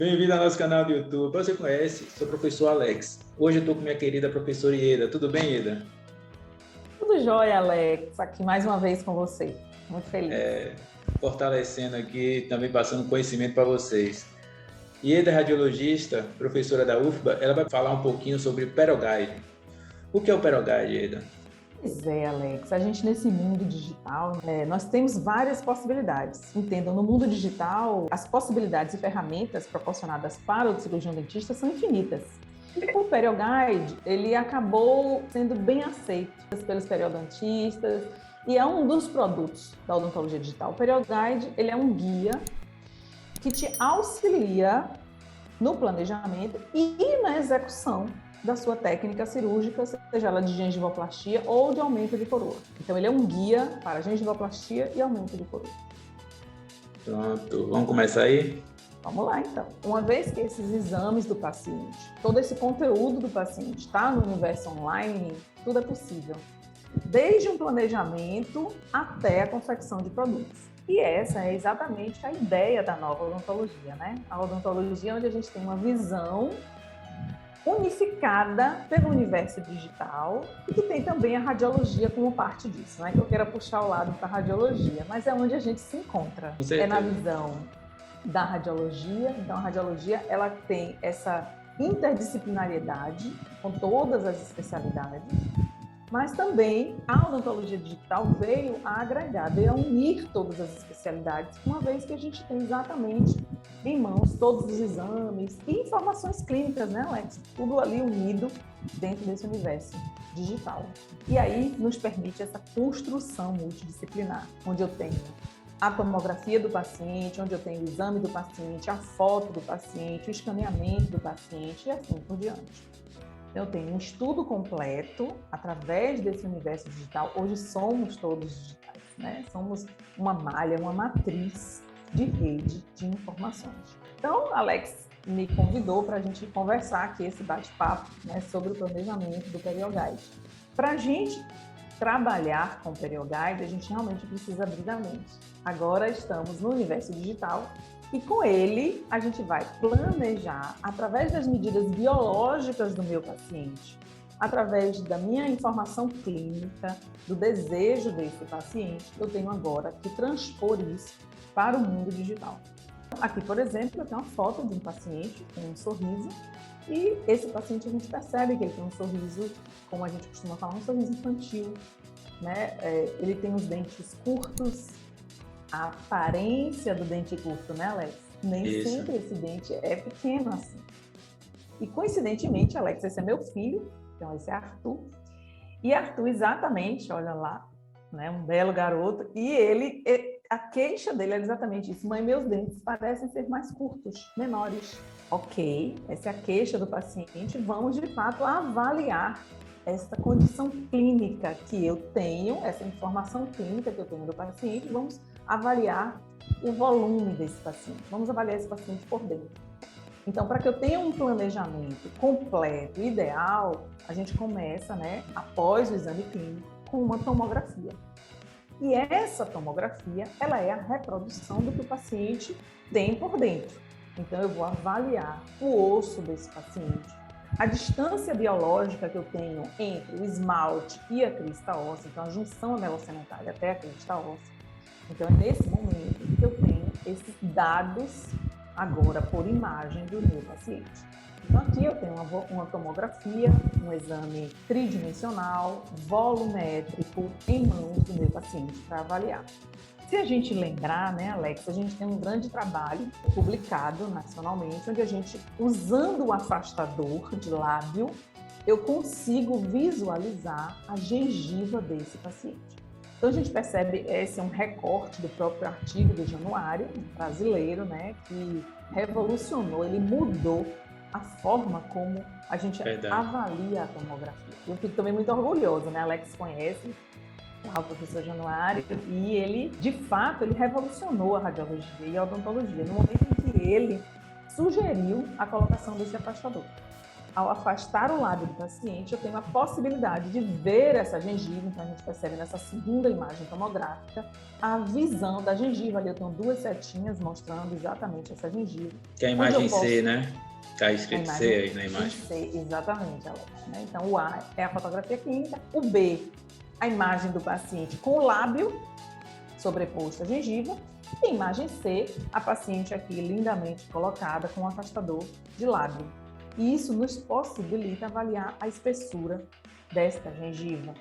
Bem-vindo ao nosso canal do YouTube. Para você conhece, sou o professor Alex. Hoje eu estou com minha querida professora Ieda. Tudo bem, Ieda? Tudo jóia, Alex. Aqui mais uma vez com você. Muito feliz. Fortalecendo aqui, também passando conhecimento para vocês. Ieda é radiologista, professora da UFBA. Ela vai falar um pouquinho sobre o Peroguide. O que é o Peroguide, Ieda? Pois é, Alex. A gente nesse mundo digital, nós temos várias possibilidades. Entendam, no mundo digital, as possibilidades e ferramentas proporcionadas para o cirurgião dentista são infinitas. E o Peroguide, ele acabou sendo bem aceito pelos periodontistas e é um dos produtos da odontologia digital. O Peroguide, ele é um guia que te auxilia no planejamento e na execução da sua técnica cirúrgica, seja ela de gengivoplastia ou de aumento de coroa. Então, ele é um guia para gengivoplastia e aumento de coroa. Pronto, vamos começar aí? Vamos lá, então. Uma vez que esses exames do paciente, todo esse conteúdo do paciente está no universo online, tudo é possível. Desde um planejamento até a confecção de produtos. E essa é exatamente a ideia da nova odontologia, né? A odontologia onde a gente tem uma visão unificada pelo universo digital e que tem também a radiologia como parte disso. Não é que eu queira puxar o lado para a radiologia, mas é onde a gente se encontra. É na visão da radiologia. Então, a radiologia ela tem essa interdisciplinariedade com todas as especialidades, mas também a odontologia digital veio a agregar, veio a unir todas as especialidades, uma vez que a gente tem exatamente em mãos todos os exames e informações clínicas, né, Alex? Tudo ali unido dentro desse universo digital. E aí nos permite essa construção multidisciplinar, onde eu tenho a tomografia do paciente, onde eu tenho o exame do paciente, a foto do paciente, o escaneamento do paciente e assim por diante. Eu tenho um estudo completo através desse universo digital. Hoje somos todos digitais, né? Somos uma malha, uma matriz de rede de informações. Então, Alex me convidou para a gente conversar aqui esse bate-papo, né, sobre o planejamento do Peroguide. Para a gente trabalhar com o Peroguide, a gente realmente precisa abrir a mente. Agora estamos no universo digital e com ele a gente vai planejar através das medidas biológicas do meu paciente, através da minha informação clínica, do desejo desse paciente, eu tenho agora que transpor isso para o mundo digital. Aqui, por exemplo, eu tenho uma foto de um paciente com um sorriso e esse paciente a gente percebe que ele tem um sorriso, como a gente costuma falar, um sorriso infantil, né? Ele tem os dentes curtos, a aparência do dente curto, né, Alex? Nem sempre esse dente é pequeno assim. E coincidentemente, Alex, esse é meu filho, então esse é Arthur. E Arthur, exatamente, olha lá, né, um belo garoto, e a queixa dele é exatamente isso. Mãe, meus dentes parecem ser mais curtos, menores. Ok, essa é a queixa do paciente, vamos de fato avaliar essa condição clínica que eu tenho, essa informação clínica que eu tenho do paciente, vamos avaliar o volume desse paciente, vamos avaliar esse paciente por dentro. Então, para que eu tenha um planejamento completo, ideal, a gente começa, né, após o exame clínico, com uma tomografia. E essa tomografia, ela é a reprodução do que o paciente tem por dentro. Então, eu vou avaliar o osso desse paciente, a distância biológica que eu tenho entre o esmalte e a crista óssea, então a junção anelocementária até a crista óssea. Então, é nesse momento que eu tenho esses dados agora por imagem do meu paciente. Então, aqui eu tenho uma tomografia, um exame tridimensional, volumétrico, em mãos do meu paciente para avaliar. Se a gente lembrar, né, Alex, a gente tem um grande trabalho publicado nacionalmente, onde a gente, usando o afastador de lábio, eu consigo visualizar a gengiva desse paciente. Então, a gente percebe, esse é um recorte do próprio artigo do Januário, brasileiro, né, que revolucionou, ele mudou a forma como a gente avalia a tomografia. Eu fico também muito orgulhosa, né? Alex conhece o professor Januário e ele, de fato, ele revolucionou a radiologia e a odontologia no momento em que ele sugeriu a colocação desse afastador. ao afastar o lábio do paciente, eu tenho a possibilidade de ver essa gengiva. Então, a gente percebe nessa segunda imagem tomográfica a visão da gengiva. Ali eu tenho 2 setinhas mostrando exatamente essa gengiva. Que é a imagem C, né? Está escrito C aí na imagem. C, exatamente, Alex, né? Então, o A é a fotografia clínica, o B, a imagem do paciente com o lábio sobreposto à gengiva, e a imagem C, a paciente aqui lindamente colocada com um afastador de lábio. E isso nos possibilita avaliar a espessura desta gengiva,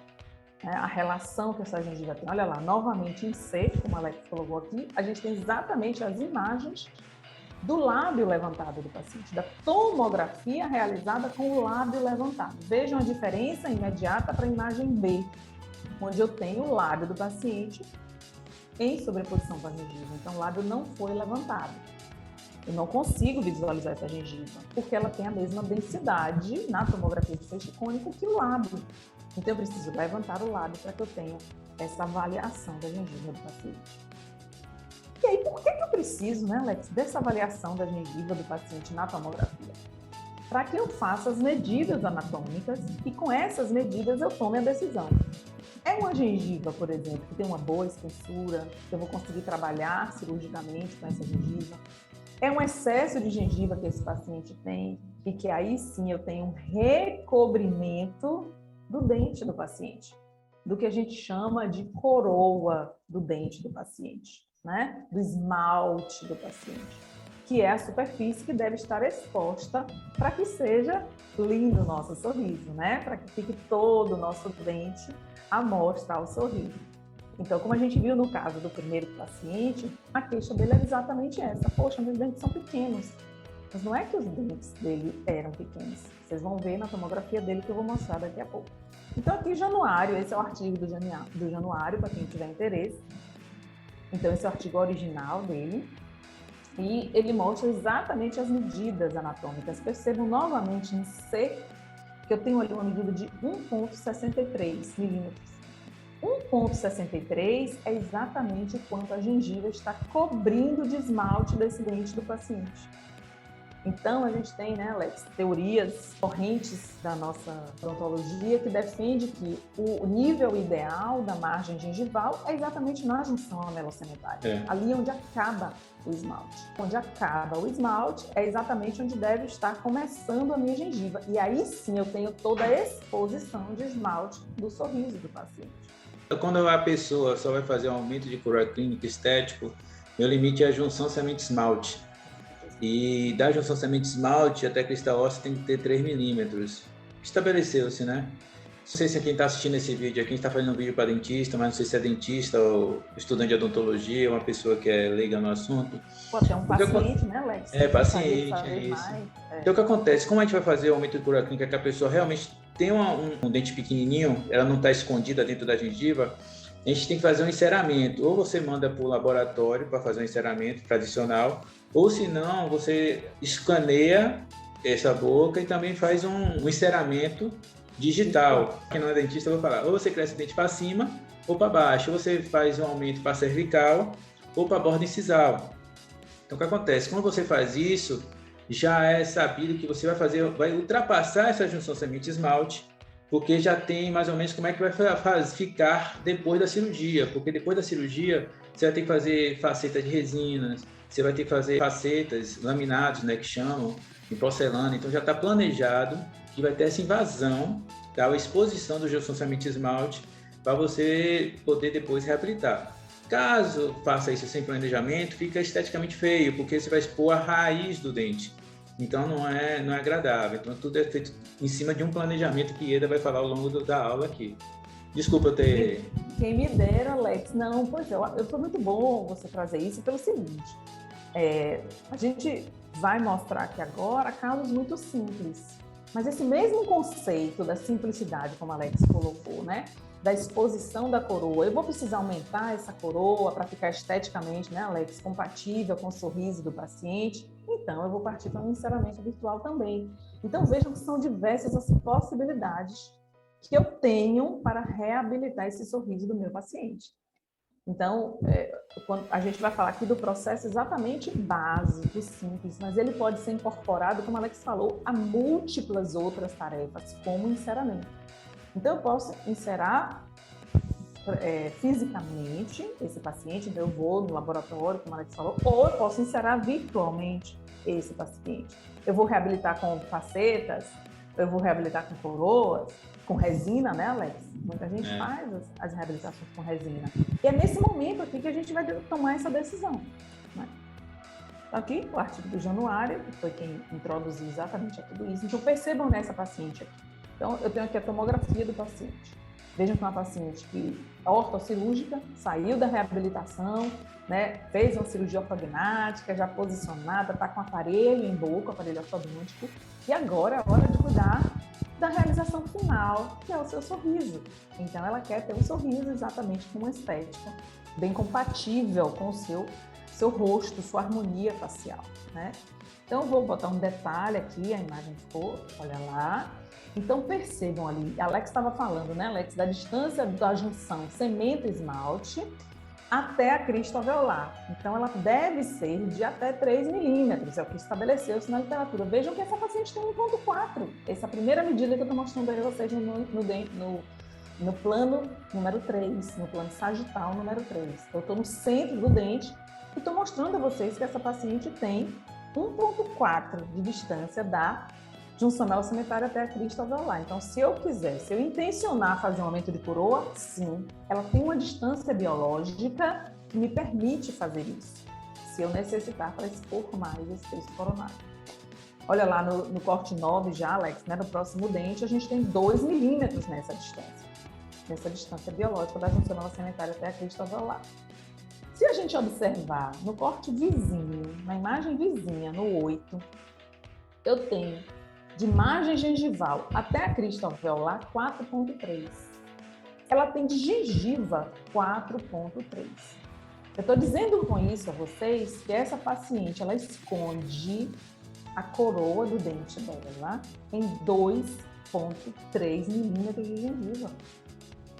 né? A relação que essa gengiva tem. Olha lá, novamente em C, como a Alex colocou aqui, a gente tem exatamente as imagens do lábio levantado do paciente, da tomografia realizada com o lábio levantado. Vejam a diferença imediata para a imagem B, onde eu tenho o lábio do paciente em sobreposição com a gengiva. Então, o lábio não foi levantado. Eu não consigo visualizar essa gengiva, porque ela tem a mesma densidade na tomografia de feixe cônico que o lábio. Então, eu preciso levantar o lábio para que eu tenha essa avaliação da gengiva do paciente. E aí, por que eu preciso, né, Alex, dessa avaliação da gengiva do paciente na tomografia? Para que eu faça as medidas anatômicas e com essas medidas eu tome a decisão. É uma gengiva, por exemplo, que tem uma boa espessura, que eu vou conseguir trabalhar cirurgicamente com essa gengiva. É um excesso de gengiva que esse paciente tem e que aí sim eu tenho um recobrimento do dente do paciente, do que a gente chama de coroa do dente do paciente, né? Do esmalte do paciente, que é a superfície que deve estar exposta para que seja lindo o nosso sorriso, né? Para que fique todo o nosso dente à mostra ao sorriso. Então, como a gente viu no caso do primeiro paciente, a queixa dele era exatamente essa. Poxa, meus dentes são pequenos. Mas não é que os dentes dele eram pequenos. Vocês vão ver na tomografia dele que eu vou mostrar daqui a pouco. Então, aqui, Januário, esse é o artigo do Januário, para quem tiver interesse. Então, esse é o artigo original dele. E ele mostra exatamente as medidas anatômicas. Percebam novamente em C, que eu tenho ali uma medida de 1,63 milímetros. 1,63 é exatamente quanto a gengiva está cobrindo de esmalte desse dente do paciente. Então, a gente tem, né, Alex, teorias correntes da nossa odontologia que defende que o nível ideal da margem gengival é exatamente na junção anelocementária, ali onde acaba o esmalte. Onde acaba o esmalte é exatamente onde deve estar começando a minha gengiva. E aí sim eu tenho toda a exposição de esmalte do sorriso do paciente. Quando a pessoa só vai fazer um aumento de coroa clínica estético, meu limite é a junção semente-esmalte. E da junção semente-esmalte até cristal ósseo tem que ter 3 milímetros. Estabeleceu-se, né? Não sei se quem está assistindo esse vídeo aqui, a gente está fazendo um vídeo para dentista, mas não sei se é dentista ou estudante de odontologia, uma pessoa que é leiga no assunto. Pode ser um paciente, né, Alex? É, paciente, é isso. Então, o que acontece? Como a gente vai fazer o aumento de coroa clínica que a pessoa realmente tem um dente pequenininho, ela não está escondida dentro da gengiva, a gente tem que fazer um enceramento. Ou você manda para o laboratório para fazer um enceramento tradicional, ou se não, você escaneia essa boca e também faz um enceramento digital. Quem não é dentista, eu vou falar, ou você cresce o dente para cima ou para baixo, ou você faz um aumento para cervical ou para a borda incisal. Então, o que acontece? Quando você faz isso, já é sabido que você vai ultrapassar essa junção semente-esmalte, porque já tem mais ou menos como é que vai ficar depois da cirurgia, porque depois da cirurgia você vai ter que fazer faceta de resinas, você vai ter que fazer facetas, laminados, né, que chamam, em porcelana. Então já está planejado que vai ter essa invasão, tá, a exposição do junção semente-esmalte para você poder depois reabilitar. Caso faça isso sem planejamento, fica esteticamente feio, porque você vai expor a raiz do dente. Então não é agradável. Então tudo é feito em cima de um planejamento que Ieda vai falar ao longo da aula aqui. Desculpa eu ter... Quem me dera, Alex. Não, pois é, foi muito bom você trazer isso pelo seguinte. A gente vai mostrar aqui agora casos muito simples. Mas esse mesmo conceito da simplicidade, como a Alex colocou, né? Da exposição da coroa. Eu vou precisar aumentar essa coroa para ficar esteticamente, né, Alex, compatível com o sorriso do paciente. Então, eu vou partir para um enceramento virtual também. Então, vejam que são diversas as possibilidades que eu tenho para reabilitar esse sorriso do meu paciente. Então, quando a gente vai falar aqui do processo exatamente básico, simples, mas ele pode ser incorporado, como a Alex falou, a múltiplas outras tarefas, como enceramento. Então, eu posso encerar fisicamente esse paciente, então eu vou no laboratório, como a Alex falou, ou eu posso encerar virtualmente esse paciente. Eu vou reabilitar com facetas, eu vou reabilitar com coroas, com resina, né, Alex? Muita gente faz as reabilitações com resina. E é nesse momento aqui que a gente vai tomar essa decisão, né? Aqui, o artigo do Januário, que foi quem introduziu exatamente a tudo isso. Então, percebam nessa paciente aqui. Então, eu tenho aqui a tomografia do paciente. Vejam que é uma paciente que é ortocirúrgica, saiu da reabilitação, né, fez uma cirurgia ortognática, já posicionada, está com aparelho em boca, aparelho ortodôntico, e agora é hora de cuidar da realização final, que é o seu sorriso. Então, ela quer ter um sorriso exatamente com uma estética bem compatível com o seu rosto, sua harmonia facial, né? Então, eu vou botar um detalhe aqui, a imagem ficou, olha lá. Então, percebam ali, a Alex estava falando, né, Alex, da distância da junção cemento-esmalte até a crista alveolar. Então, ela deve ser de até 3 milímetros, é o que estabeleceu-se na literatura. Vejam que essa paciente tem 1,4. Essa é a primeira medida que eu estou mostrando aí a vocês no plano número 3, no plano sagital número 3. Eu estou no centro do dente e estou mostrando a vocês que essa paciente tem 1,4 de distância da junção melossementária até a crista alveolar. Então, se eu intencionar fazer um aumento de coroa, sim, ela tem uma distância biológica que me permite fazer isso, se eu necessitar para expor mais esse texto coronário. Olha lá no corte 9 já, Alex, né, no próximo dente, a gente tem 2 milímetros nessa distância biológica da junção melossementária até a crista alveolar. Se a gente observar no corte vizinho, na imagem vizinha, no 8, eu tenho de margem gengival até a crista alveolar 4,3. Ela tem de gengiva 4,3. Eu estou dizendo com isso a vocês que essa paciente, ela esconde a coroa do dente dela em 2,3 milímetros de gengiva.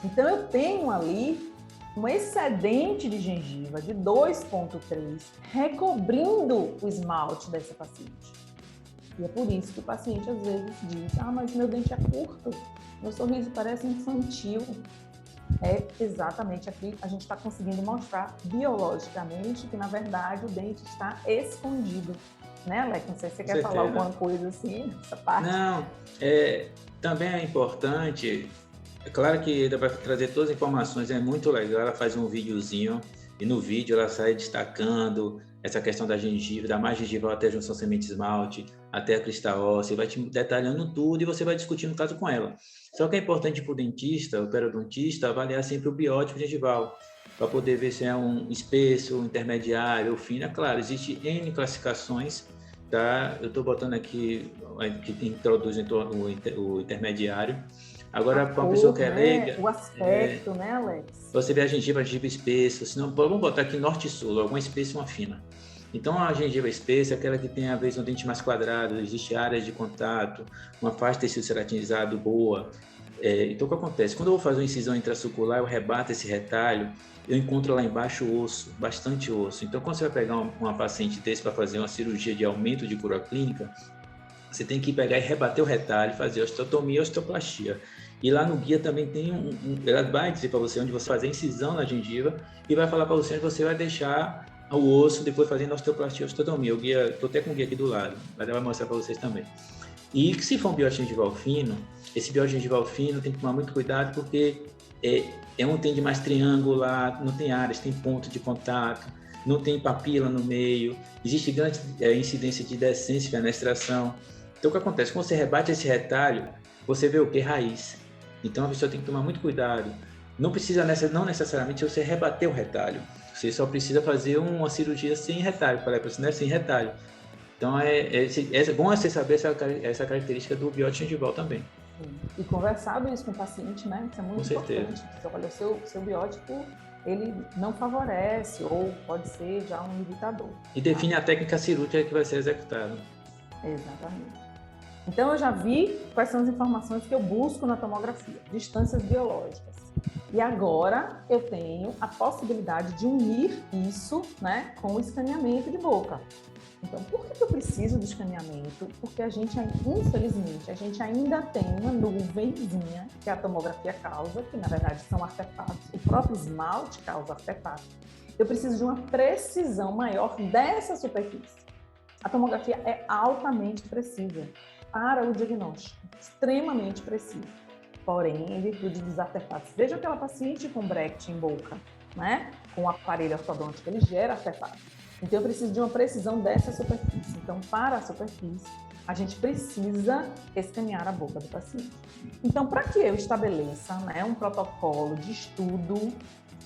Então, eu tenho ali um excedente de gengiva de 2,3 recobrindo o esmalte dessa paciente. E é por isso que o paciente às vezes diz, mas meu dente é curto, meu sorriso parece infantil. É exatamente aqui a gente está conseguindo mostrar biologicamente que, na verdade, o dente está escondido. Né, Alex? Não sei se você quer falar alguma coisa assim nessa parte. Não, também é importante, é claro que ela vai trazer todas as informações, é muito legal, ela faz um videozinho e no vídeo ela sai destacando essa questão da gengiva, da margem gengival até a junção semente-esmalte, até a crista óssea, vai te detalhando tudo e você vai discutindo o caso com ela. Só que é importante para o dentista, o periodontista, avaliar sempre o biótipo gengival, para poder ver se é um espesso, intermediário ou fino. É claro, existe N classificações, tá? Eu estou botando aqui, que introduz o intermediário. Agora, para uma pessoa que é leiga... O aspecto, né, Alex? Você vê a gengiva espessa, senão, vamos botar aqui norte e sul, alguma espessa e uma fina. Então, a gengiva espessa é aquela que tem, às vezes, um dente mais quadrado, existe áreas de contato, uma faixa de tecido ceratinizado boa. Então, o que acontece? Quando eu vou fazer uma incisão intrasulcular, eu rebato esse retalho, eu encontro lá embaixo osso, bastante osso. Então, quando você vai pegar uma paciente desse para fazer uma cirurgia de aumento de coroa clínica, você tem que pegar e rebater o retalho, fazer osteotomia e osteoplastia. E lá no guia também tem ela vai dizer para você onde você fazer a incisão na gengiva e vai falar para você onde você vai deixar o osso depois fazendo osteoplastia e osteotomia. O guia, estou até com o guia aqui do lado, mas ela vai mostrar para vocês também. E se for um biótipo gengival fino, esse biótipo gengival fino tem que tomar muito cuidado porque é um tende mais triangular, não tem áreas, tem ponto de contato, não tem papila no meio, existe grande incidência de decência e fenestração. Então, o que acontece? Quando você rebate esse retalho, você vê o que? Raiz. Então, a pessoa tem que tomar muito cuidado. Não precisa, não necessariamente, você rebater o retalho. Você só precisa fazer uma cirurgia sem retalho, né? Sem retalho. Então, é bom você saber essa característica do biótipo gengival também. E conversado isso com o paciente, né? Isso é muito importante. Certeza. Porque, olha, o seu biótipo, ele não favorece ou pode ser já um irritador. E define a técnica cirúrgica que vai ser executada. Exatamente. Então, eu já vi quais são as informações que eu busco na tomografia. Distâncias biológicas. E agora eu tenho a possibilidade de unir isso, né, com o escaneamento de boca. Então, por que eu preciso do escaneamento? Porque infelizmente, a gente ainda tem uma nuvenzinha que a tomografia causa, que na verdade são artefatos, o próprio esmalte causa artefatos. Eu preciso de uma precisão maior dessa superfície. A tomografia é altamente precisa para o diagnóstico, extremamente precisa. Porém, em virtude dos artefatos, veja aquela paciente com Brecht em boca, né? Com o aparelho ortodôntico, ele gera artefatos. Então, eu preciso de uma precisão dessa superfície. Então, para a superfície, a gente precisa escanear a boca do paciente. Então, para que eu estabeleça, né, um protocolo de estudo,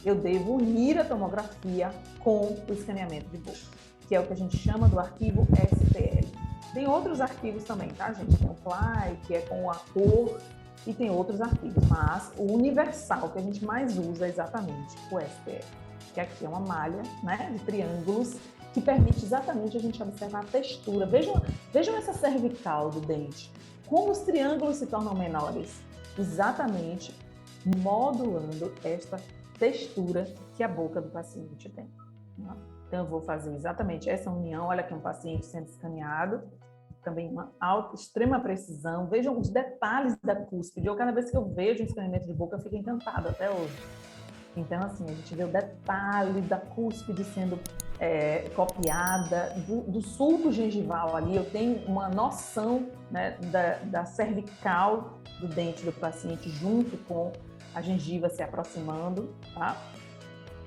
eu devo unir a tomografia com o escaneamento de boca, que é o que a gente chama do arquivo STL. Tem outros arquivos também, tá, gente? Tem o FLY, que é com a cor, e tem outros arquivos, mas o universal que a gente mais usa é exatamente o STL, que aqui é uma malha, né, de triângulos que permite exatamente a gente observar a textura. Vejam essa cervical do dente, como os triângulos se tornam menores, exatamente modulando esta textura que a boca do paciente tem. Então eu vou fazer exatamente essa união. Olha aqui um paciente sendo escaneado, também uma extrema precisão. Vejam os detalhes da cúspide. Cada vez que eu vejo um escaneamento de boca, eu fico encantada até hoje. Então, assim, a gente vê o detalhe da cúspide sendo copiada, do sulco gengival ali. Eu tenho uma noção, né, da cervical do dente do paciente junto com a gengiva se aproximando, tá?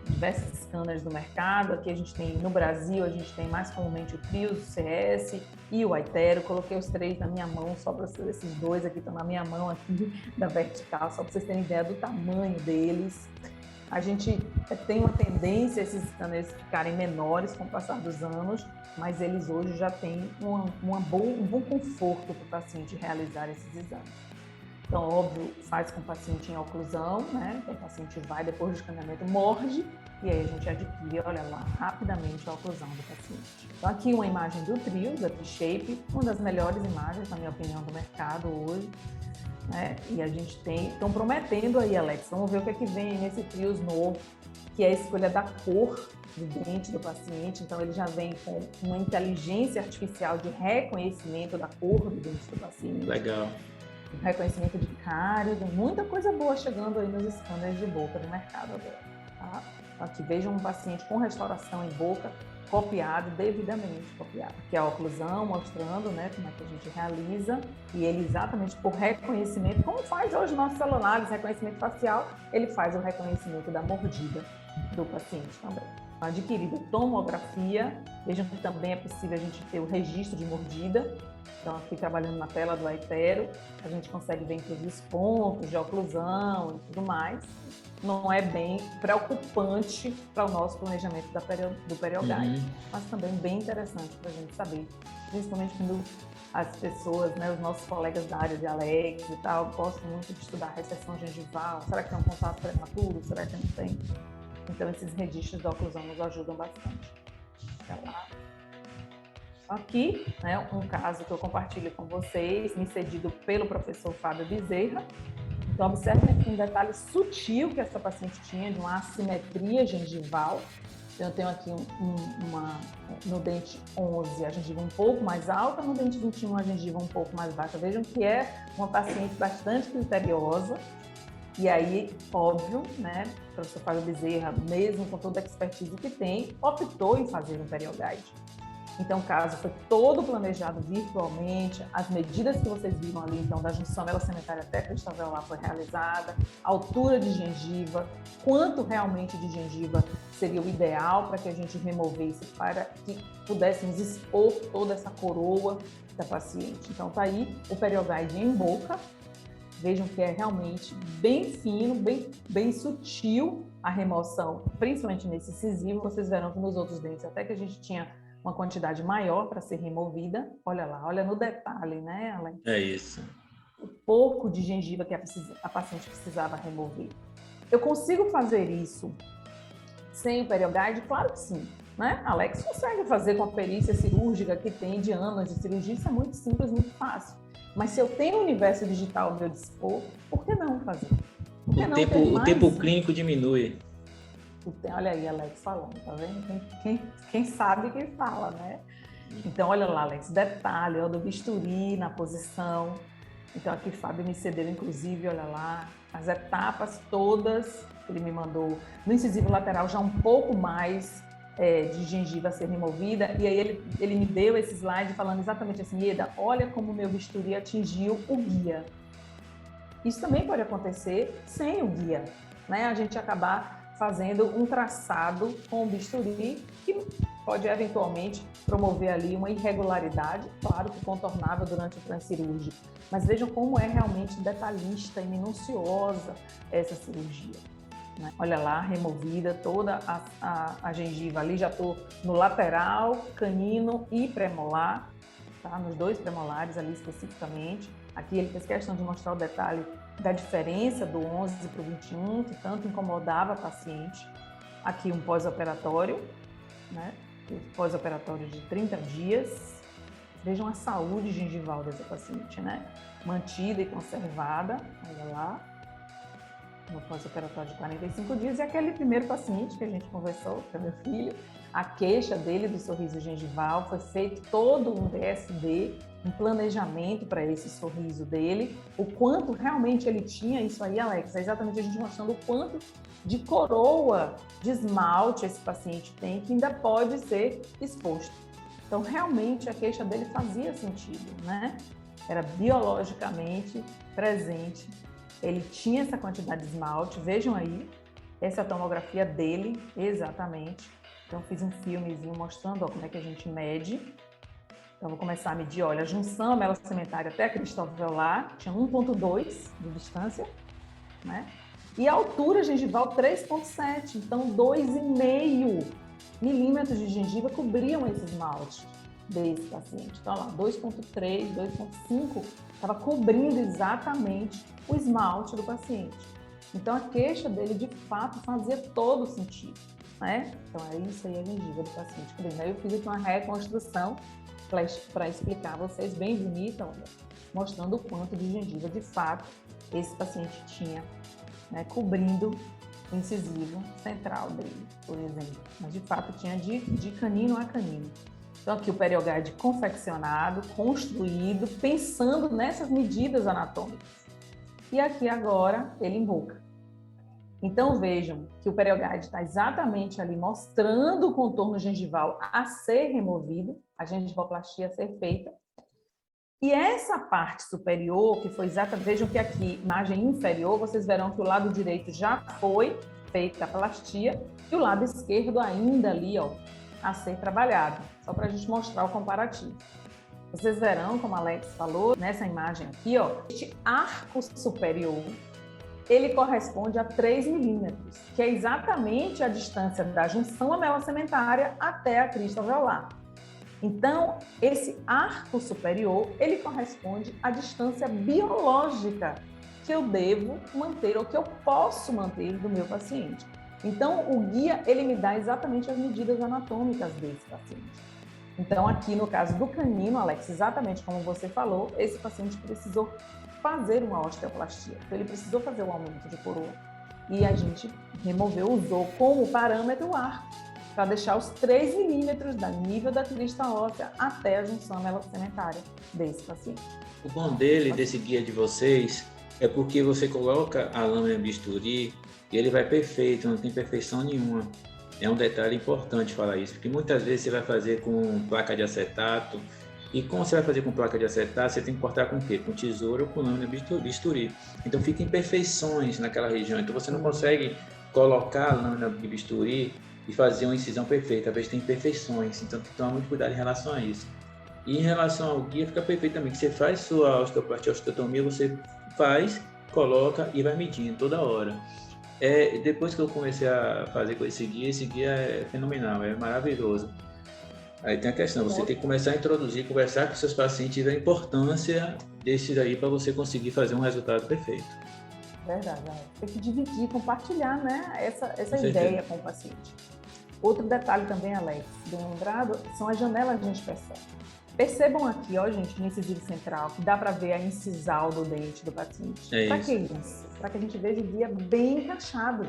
Diversos scanners do mercado. Aqui a gente tem, no Brasil, a gente tem mais comumente o Trios, o CS e o Aitero. Coloquei os três na minha mão, só para esses dois aqui estão na minha mão aqui, da vertical, só para vocês terem ideia do tamanho deles. A gente tem uma tendência a esses scanners ficarem menores com o passar dos anos, mas eles hoje já têm um bom conforto para o paciente realizar esses exames. Então, óbvio, faz com o paciente em oclusão, né? Então, o paciente vai, depois do escaneamento, morde, e aí a gente adquire, olha lá, rapidamente a oclusão do paciente. Então, aqui uma imagem do Trios, da T-Shape, uma das melhores imagens, na minha opinião, do mercado hoje, né? E a gente estão prometendo aí, Alex, vamos ver o que é que vem nesse Trios novo, que é a escolha da cor do dente do paciente. Então, ele já vem com uma inteligência artificial de reconhecimento da cor do dente do paciente. Legal. Reconhecimento de cárie, muita coisa boa chegando aí nos scanners de boca do mercado agora. Tá? Aqui vejam um paciente com restauração em boca, copiado, devidamente copiado. Aqui é a oclusão, mostrando, né, como é que a gente realiza, e ele exatamente por reconhecimento, como faz hoje nossos celulares, reconhecimento facial, ele faz o reconhecimento da mordida do paciente também. Adquirida tomografia, vejam que também é possível a gente ter o registro de mordida. Então, aqui trabalhando na tela do Aitero, a gente consegue ver inclusive os pontos de oclusão e tudo mais. Não é bem preocupante para o nosso planejamento do perioguide, mas também bem interessante para a gente saber, principalmente quando as pessoas, né, os nossos colegas da área de Alex e tal, gostam muito de estudar recessão gengival. Será que tem um contato prematuro? Será que não tem? Então, esses registros de oclusão nos ajudam bastante. Aqui, né, um caso que eu compartilho com vocês, me cedido pelo professor Fábio Bezerra. Então, observem aqui um detalhe sutil que essa paciente tinha, de uma assimetria gengival. Então, eu tenho aqui no dente 11 a gengiva um pouco mais alta, no dente 21 a gengiva um pouco mais baixa. Vejam que é uma paciente bastante criteriosa. E aí, óbvio, né, o professor Fábio Bezerra, mesmo com toda a expertise que tem, optou em fazer um perioguide. Então, o caso foi todo planejado virtualmente, as medidas que vocês viram ali, então, da junção melossementária até cristalveolar foi realizada, altura de gengiva, quanto realmente de gengiva seria o ideal para que a gente removesse, para que pudéssemos expor toda essa coroa da paciente. Então, tá aí o perioguide em boca. Vejam que é realmente bem fino, bem sutil a remoção, principalmente nesse incisivo. Vocês verão que nos outros dentes, até que a gente tinha uma quantidade maior para ser removida. Olha lá, olha no detalhe, né, Alex? É isso. O pouco de gengiva que a paciente precisava remover. Eu consigo fazer isso sem o perioguide? Claro que sim, né? Alex consegue fazer com a perícia cirúrgica que tem de anos de cirurgia, isso é muito simples, muito fácil. Mas se eu tenho um universo digital ao meu dispor, por que não fazer? O tempo clínico diminui. Olha aí, Alex falando, tá vendo? Quem sabe que fala, né? Então, olha lá, Alex, detalhe, ó, do bisturi na posição. Então, aqui Fábio me cedeu, inclusive, olha lá, as etapas todas que ele me mandou. No incisivo lateral, já um pouco mais de gengiva a ser removida. E aí ele me deu esse slide falando exatamente assim, Ieda, olha como o meu bisturi atingiu o guia. Isso também pode acontecer sem o guia, né? A gente acabar fazendo um traçado com o bisturi que pode eventualmente promover ali uma irregularidade, claro que contornável durante o transcirúrgico. Mas vejam como é realmente detalhista e minuciosa essa cirurgia, né? Olha lá, removida toda a gengiva ali, já estou no lateral, canino e premolar, tá? Nos 2 premolares ali especificamente. Aqui ele fez questão de mostrar o detalhe da diferença do 11 para o 21, que tanto incomodava a paciente. Aqui um pós-operatório, né? Pós-operatório de 30 dias. Vejam a saúde gengival dessa paciente, né? Mantida e conservada, olha lá, no pós-operatório de 45 dias. E aquele primeiro paciente que a gente conversou, que é meu filho, a queixa dele do sorriso gengival, foi feito todo um DSD, um planejamento para esse sorriso dele, o quanto realmente ele tinha isso aí, Alex, é exatamente a gente mostrando o quanto de coroa de esmalte esse paciente tem, que ainda pode ser exposto. Então, realmente, a queixa dele fazia sentido, né? Era biologicamente presente, ele tinha essa quantidade de esmalte, vejam aí, essa é a tomografia dele, exatamente. Então, fiz um filmezinho mostrando como é que a gente mede. Então, vou começar a medir, olha, a junção amelocementária até a crista alveolar, tinha 1,2 de distância, né? E a altura gengival 3,7, então 2,5 milímetros de gengiva cobriam esse esmalte desse paciente. Então, olha lá, 2,3, 2,5 estava cobrindo exatamente o esmalte do paciente. Então, a queixa dele, de fato, fazia todo sentido, né? Então, é isso aí a gengiva do paciente cobrindo. Aí eu fiz aqui uma reconstrução para explicar a vocês, bem bonita, olha, mostrando o quanto de gengiva, de fato, esse paciente tinha, né, cobrindo o incisivo central dele, por exemplo. Mas, de fato, tinha de canino a canino. Então, aqui o perioguide confeccionado, construído, pensando nessas medidas anatômicas. E aqui, agora, ele em boca. Então, vejam que o perioguide está exatamente ali mostrando o contorno gengival a ser removido, a gengivoplastia a ser feita. E essa parte superior, que foi exata, vejam que aqui, imagem inferior, vocês verão que o lado direito já foi feita a plastia e o lado esquerdo ainda ali, ó, a ser trabalhado, só para a gente mostrar o comparativo. Vocês verão, como a Alex falou, nessa imagem aqui, ó, este arco superior, ele corresponde a 3 milímetros, que é exatamente a distância da junção amelocementária até a crista alveolar. Então, esse arco superior, ele corresponde à distância biológica que eu devo manter, ou que eu posso manter do meu paciente. Então, o guia, ele me dá exatamente as medidas anatômicas desse paciente. Então, aqui no caso do canino, Alex, exatamente como você falou, esse paciente precisou fazer uma osteoplastia. Então, ele precisou fazer o aumento de coroa. E a gente removeu, usou como parâmetro o arco, para deixar os 3 milímetros da nível da crista óssea até a junção amelocementária desse paciente. O bom desse guia de vocês, é porque você coloca a lâmina bisturi e ele vai perfeito, não tem perfeição nenhuma. É um detalhe importante falar isso, porque muitas vezes você vai fazer com placa de acetato, e como você vai fazer com placa de acetato, você tem que cortar com o quê? Com tesoura ou com lâmina bisturi. Então fica imperfeições naquela região, então você não consegue colocar a lâmina de bisturi e fazer uma incisão perfeita, às vezes tem imperfeições, então tem que tomar muito cuidado em relação a isso. E em relação ao guia, fica perfeito também, que você faz sua osteoplastia, osteotomia, você faz, coloca e vai medindo toda hora. Depois que eu comecei a fazer com esse guia é fenomenal, é maravilhoso. Aí tem a questão, você tem que começar a introduzir, conversar com seus pacientes da importância desse daí para você conseguir fazer um resultado perfeito. Verdade, tem que dividir, compartilhar, né, essa ideia com o paciente. Outro detalhe tambem, Alex, bem lembrado, são as janelas de inspeção. Percebam aqui, ó, gente, no incisivo central, que dá para ver a incisal do dente do paciente. Para que isso? Para que a gente veja o guia bem encaixado.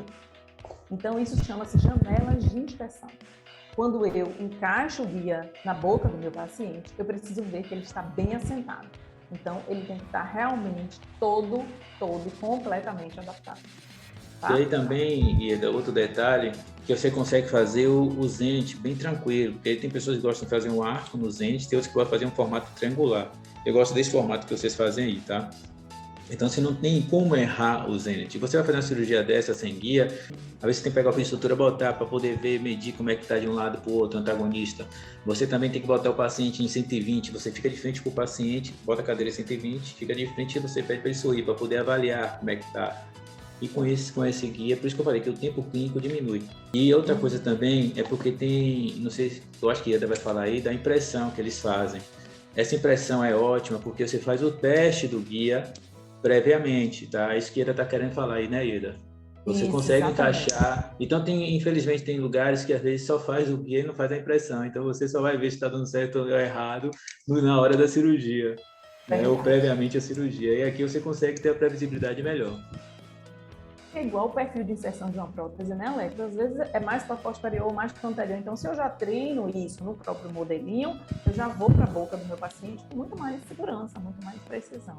Então, isso chama-se janelas de inspeção. Quando eu encaixo o guia na boca do meu paciente, eu preciso ver que ele está bem assentado. Então, ele tem que estar realmente todo, completamente adaptado. Tá? E aí também, Ieda, outro detalhe, que você consegue fazer o Zenit bem tranquilo, porque aí tem pessoas que gostam de fazer um arco no Zenit, tem outros que gostam de fazer um formato triangular. Eu gosto desse formato que vocês fazem aí, tá? Então, você não tem como errar o Zenit. Você vai fazer uma cirurgia dessa sem guia, às vezes você tem que pegar a estrutura, botar para poder ver, medir como é que está de um lado para o outro, antagonista. Você também tem que botar o paciente em 120, você fica de frente para o paciente, bota a cadeira em 120, fica de frente e você pede para ele sorrir, para poder avaliar como é que está. E com esse guia, por isso que eu falei que o tempo clínico diminui. E outra coisa também é porque tem, não sei, eu acho que a Ieda vai falar aí, da impressão que eles fazem. Essa impressão é ótima porque você faz o teste do guia previamente, tá? Isso que a Ieda está querendo falar aí, né, Ieda? Você consegue encaixar. Então, infelizmente, tem lugares que às vezes só faz o guia e não faz a impressão. Então, você só vai ver se está dando certo ou errado na hora da cirurgia, né? Ou previamente a cirurgia. E aqui você consegue ter a previsibilidade melhor. É igual o perfil de inserção de uma prótese, né, Alex? Às vezes é mais para posterior ou mais para anterior. Então, se eu já treino isso no próprio modelinho, eu já vou para a boca do meu paciente com muito mais segurança, muito mais precisão.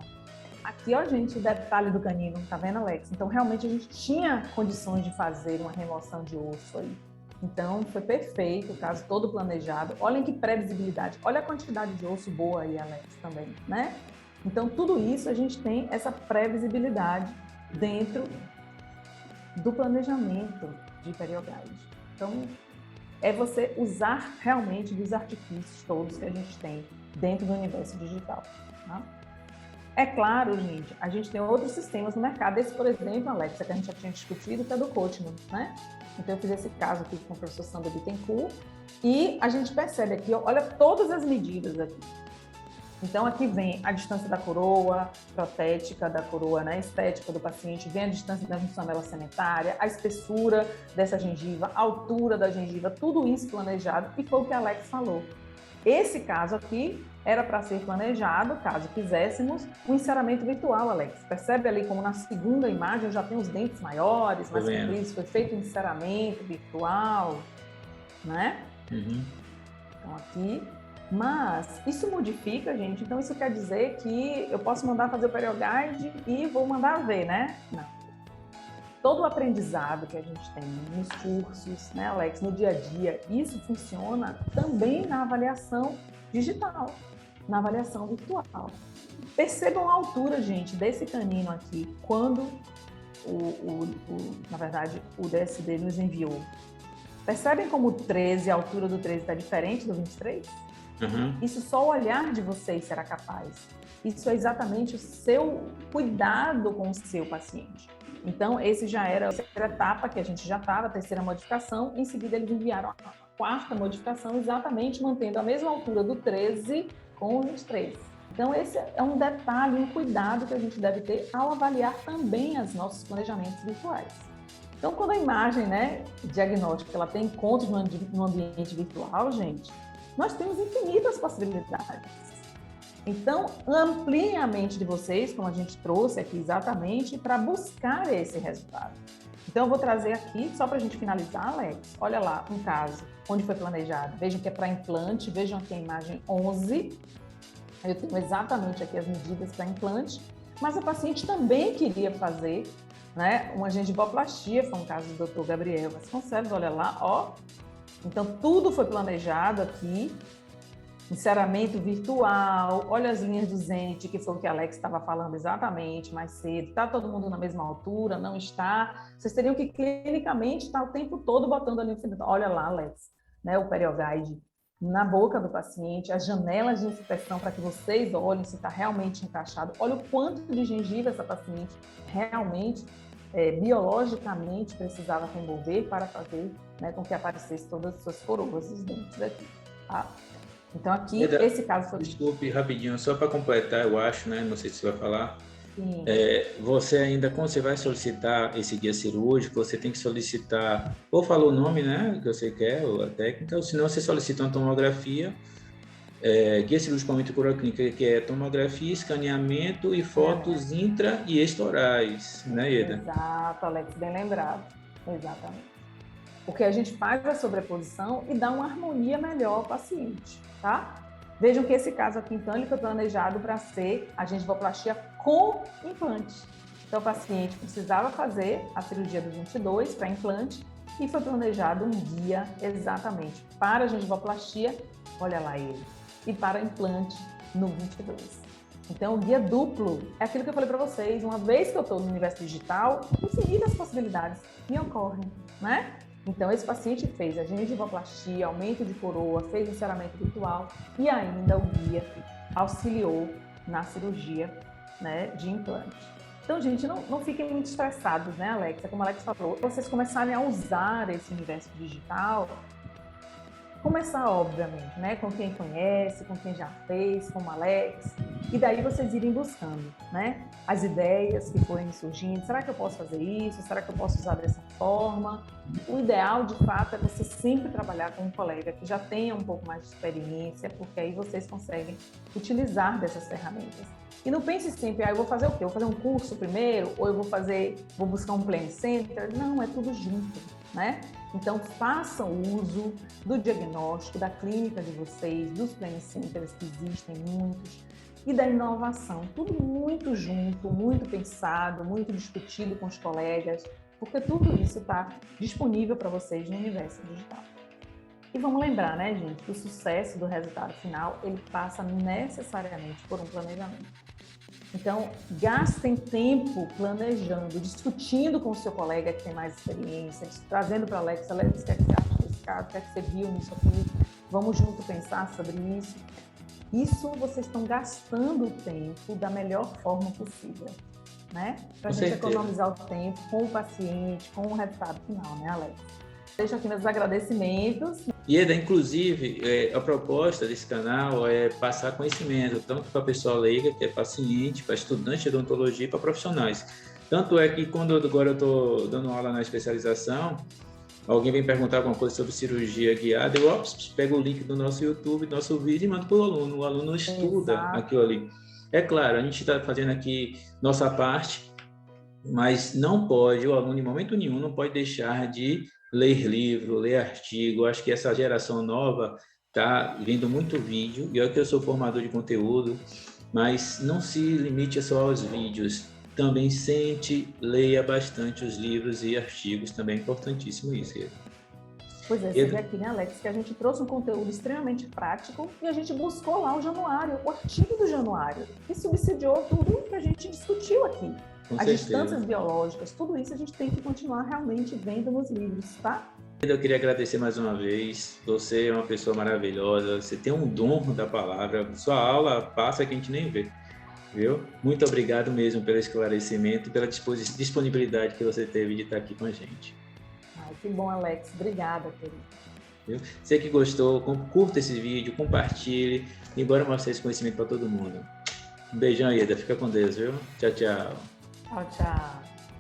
Aqui, ó, gente, o detalhe do canino, tá vendo, Alex? Então, realmente, a gente tinha condições de fazer uma remoção de osso aí. Então, foi perfeito, o caso todo planejado. Olhem que previsibilidade. Olha a quantidade de osso boa aí, Alex, também, né? Então, tudo isso, a gente tem essa previsibilidade dentro do planejamento de periogaide. Então, é você usar realmente dos artifícios todos que a gente tem dentro do universo digital, tá? É claro, gente, a gente tem outros sistemas no mercado. Esse, por exemplo, Alexa, que a gente já tinha discutido, que é do Coachman, né? Então, eu fiz esse caso aqui com o professor Sandro Bittencourt e a gente percebe aqui, olha todas as medidas aqui. Então, aqui vem a distância da coroa protética da coroa, né, estética do paciente, vem a distância da junção sementária, a espessura dessa gengiva, a altura da gengiva, tudo isso planejado, e foi o que a Alex falou. Esse caso aqui era para ser planejado, caso quiséssemos, o enceramento virtual, Alex. Percebe ali como na segunda imagem eu já tenho os dentes maiores, mais compridos, foi feito o enceramento virtual, né? Uhum. Então, aqui... Mas isso modifica, gente, então isso quer dizer que eu posso mandar fazer o perioguide e vou mandar ver, né? Não. Todo o aprendizado que a gente tem nos cursos, né, Alex, no dia a dia, isso funciona também na avaliação digital, na avaliação virtual. Percebam a altura, gente, desse canino aqui, quando na verdade, o DSD nos enviou. Percebem como o 13, a altura do 13 está diferente do 23? Uhum. Isso só o olhar de vocês será capaz. Isso é exatamente o seu cuidado com o seu paciente. Então, esse já era a terceira etapa que a gente já estava, a terceira modificação. Em seguida, eles enviaram a quarta modificação, exatamente mantendo a mesma altura do 13 com o 23. Então, esse é um detalhe, um cuidado que a gente deve ter ao avaliar também os nossos planejamentos virtuais. Então, quando a imagem, né, diagnóstica, ela tem encontros no ambiente virtual, gente, nós temos infinitas possibilidades. Então, ampliem a mente de vocês, como a gente trouxe aqui exatamente, para buscar esse resultado. Então, eu vou trazer aqui, só para a gente finalizar, Alex, olha lá, um caso onde foi planejado. Vejam que é para implante, vejam aqui a imagem 11. Eu tenho exatamente aqui as medidas para implante, mas a paciente também queria fazer, né, uma gengivoplastia, foi um caso do Dr. Gabriel Vasconcelos, olha lá, ó. Então, tudo foi planejado aqui, enceramento virtual, olha as linhas do Zenit, que foi o que a Alex estava falando exatamente mais cedo, está todo mundo na mesma altura, não está? Vocês teriam que clinicamente estar o tempo todo botando ali, olha lá, Alex, né, o perioguide na boca do paciente, as janelas de inspeção para que vocês olhem se está realmente encaixado, olha o quanto de gengiva essa paciente realmente biologicamente precisava remover para fazer, né, com que aparecesse todas as suas coroas dos dentes aqui, tá? Então aqui, esse caso foi... Desculpe, rapidinho, só para completar, eu acho, né, não sei se você vai falar. Sim. Você ainda, quando você vai solicitar esse guia cirúrgico, você tem que solicitar, ou fala o nome, né, que você quer, ou a técnica, ou senão você solicita uma tomografia guia cirúrgico para aumento e cura clínica, que é tomografia, escaneamento e fotos intra e extorais, né, Ieda? Exato, Alex, bem lembrado. Exatamente. Porque a gente faz a sobreposição e dá uma harmonia melhor ao paciente, tá? Vejam que esse caso aqui, então, ele foi planejado para ser a gengivoplastia com implante. Então, o paciente precisava fazer a cirurgia do 22 para implante e foi planejado um guia exatamente para a gengivoplastia, olha lá ele, e para implante no 22. Então, o guia duplo é aquilo que eu falei para vocês, uma vez que eu estou no universo digital, infinitas possibilidades me ocorrem, né? Então, esse paciente fez a gengivoplastia, aumento de coroa, fez enceramento virtual e ainda o guia auxiliou na cirurgia, né, de implante. Então, gente, não fiquem muito estressados, né, Alex? Como a Alex falou, vocês começarem a usar esse universo digital, começar, obviamente, né, com quem conhece, com quem já fez, como Alex, e daí vocês irem buscando, né, as ideias que forem surgindo. Será que eu posso fazer isso? Será que eu posso usar dessa forma? O ideal, de fato, é você sempre trabalhar com um colega que já tenha um pouco mais de experiência, porque aí vocês conseguem utilizar dessas ferramentas. E não pense sempre, eu vou fazer o quê? Eu vou fazer um curso primeiro, ou eu vou buscar um planning center? Não, é tudo junto, né? Então, façam uso do diagnóstico, da clínica de vocês, dos planning centers que existem muitos, e da inovação. Tudo muito junto, muito pensado, muito discutido com os colegas, porque tudo isso está disponível para vocês no universo digital. E vamos lembrar, né, gente, que o sucesso do resultado final, ele passa necessariamente por um planejamento. Então, gastem tempo planejando, discutindo com o seu colega que tem mais experiência, trazendo para a Alex, o que é que você acha desse caso, o que é que você viu nisso aqui, vamos junto pensar sobre isso. Isso vocês estão gastando o tempo da melhor forma possível, né? Para a gente economizar o tempo com o paciente, com o resultado final, né, Alex? Deixo aqui meus agradecimentos. Ieda, inclusive, a proposta desse canal é passar conhecimento, tanto para a pessoa leiga, que é paciente, para estudante de odontologia e para profissionais. Tanto é que quando agora eu estou dando aula na especialização, alguém vem perguntar alguma coisa sobre cirurgia guiada, eu pego o link do nosso YouTube, do nosso vídeo e mando para o aluno estuda aquilo ali. É claro, a gente está fazendo aqui nossa parte, mas não pode, o aluno em momento nenhum não pode deixar de ler livro, ler artigo. Acho que essa geração nova está vendo muito vídeo, e olha que eu sou formador de conteúdo, mas não se limite só aos vídeos. Também sente, leia bastante os livros e artigos, também é importantíssimo isso. Pois é, você vê aqui, né, Alex, que a gente trouxe um conteúdo extremamente prático e a gente buscou lá o januário, o artigo do januário, que subsidiou tudo que a gente discutiu aqui. As distâncias biológicas, tudo isso a gente tem que continuar realmente vendo nos livros, tá? Eu queria agradecer mais uma vez. Você é uma pessoa maravilhosa, você tem um dom da palavra, sua aula passa que a gente nem vê, viu? Muito obrigado mesmo pelo esclarecimento e pela disponibilidade que você teve de estar aqui com a gente. Ai, que bom, Alex. Obrigada, querido. Viu? Você que gostou, curta esse vídeo, compartilhe e bora mostrar esse conhecimento para todo mundo. Um beijão, Ieda. Fica com Deus, viu? Tchau, tchau. Tchau, tchau.